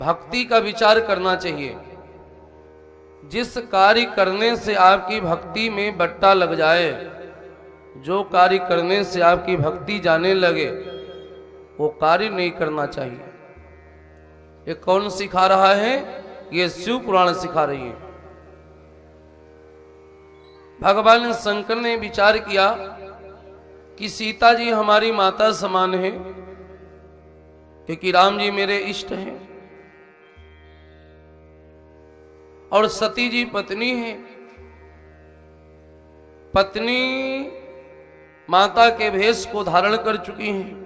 भक्ति का विचार करना चाहिए। जिस कार्य करने से आपकी भक्ति में बट्टा लग जाए, जो कार्य करने से आपकी भक्ति जाने लगे, वो कार्य नहीं करना चाहिए। ये कौन सिखा रहा है? ये शिव पुराण सिखा रही है। भगवान शंकर ने विचार किया कि सीता जी हमारी माता समान है, क्योंकि राम जी मेरे इष्ट हैं, और सती जी पत्नी है। पत्नी माता के भेष को धारण कर चुकी हैं।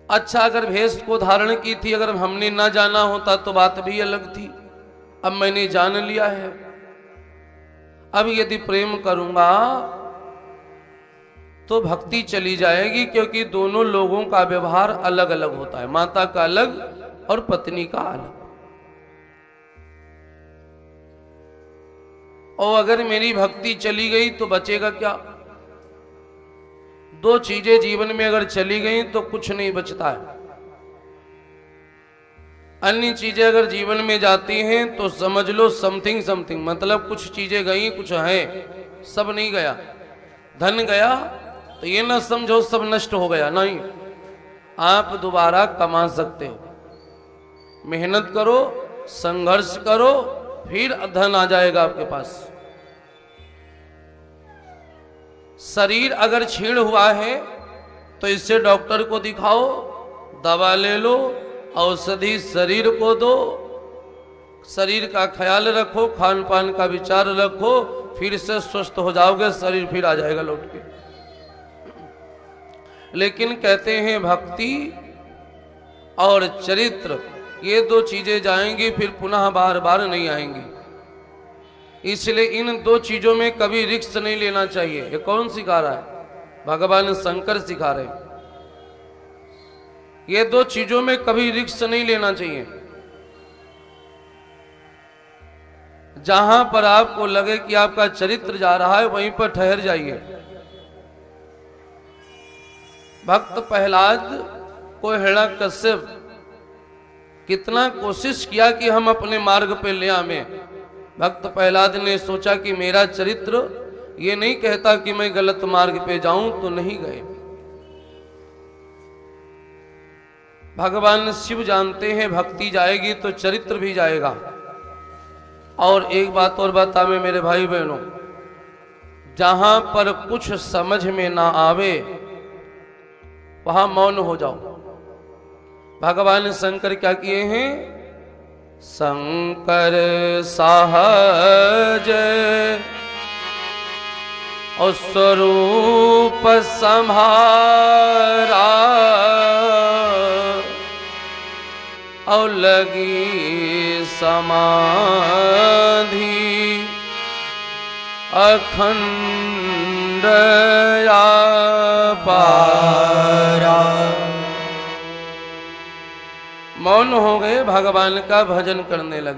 अच्छा, अगर भेष को धारण की थी, अगर हमने ना जाना होता तो बात भी अलग थी। अब मैंने जान लिया है। अब यदि प्रेम करूंगा तो भक्ति चली जाएगी, क्योंकि दोनों लोगों का व्यवहार अलग अलग होता है, माता का अलग और पत्नी का अलग। और अगर मेरी भक्ति चली गई तो बचेगा क्या? दो चीजें जीवन में अगर चली गई तो कुछ नहीं बचता है। अन्य चीजें अगर जीवन में जाती हैं तो समझ लो समथिंग समथिंग, मतलब कुछ चीजें गई, कुछ है, सब नहीं गया। धन गया तो ये ना समझो सब नष्ट हो गया, नहीं। आप दोबारा कमा सकते हो। मेहनत करो, संघर्ष करो, फिर धन आ जाएगा आपके पास। शरीर अगर छीण हुआ है तो इससे डॉक्टर को दिखाओ, दवा ले लो, औषधि शरीर को दो, शरीर का ख्याल रखो, खान पान का विचार रखो, फिर से स्वस्थ हो जाओगे, शरीर फिर आ जाएगा लौट के। लेकिन कहते हैं भक्ति और चरित्र, ये दो चीजें जाएंगी, फिर पुनः बार बार नहीं आएंगी। इसलिए इन दो चीजों में कभी रिस्क नहीं लेना चाहिए। ये कौन सिखा रहा है? भगवान शंकर सिखा रहे हैं। ये दो चीजों में कभी रिस्क नहीं लेना चाहिए। जहां पर आपको लगे कि आपका चरित्र जा रहा है, वहीं पर ठहर जाइए। भक्त प्रहलाद को हिरण्यकश्यप कितना कोशिश किया कि हम अपने मार्ग पे ले आवे। भक्त प्रहलाद ने सोचा कि मेरा चरित्र ये नहीं कहता कि मैं गलत मार्ग पे जाऊं, तो नहीं गए। भगवान शिव जानते हैं भक्ति जाएगी तो चरित्र भी जाएगा। और एक बात और बता में मेरे भाई बहनों, जहां पर कुछ समझ में ना आवे वहां मौन हो जाओ। भगवान शंकर क्या किए हैं? शंकर सहज और स्वरूप सम्हारा, और लगी समाधि अखंड पारा। मौन हो गए, भगवान का भजन करने लगे।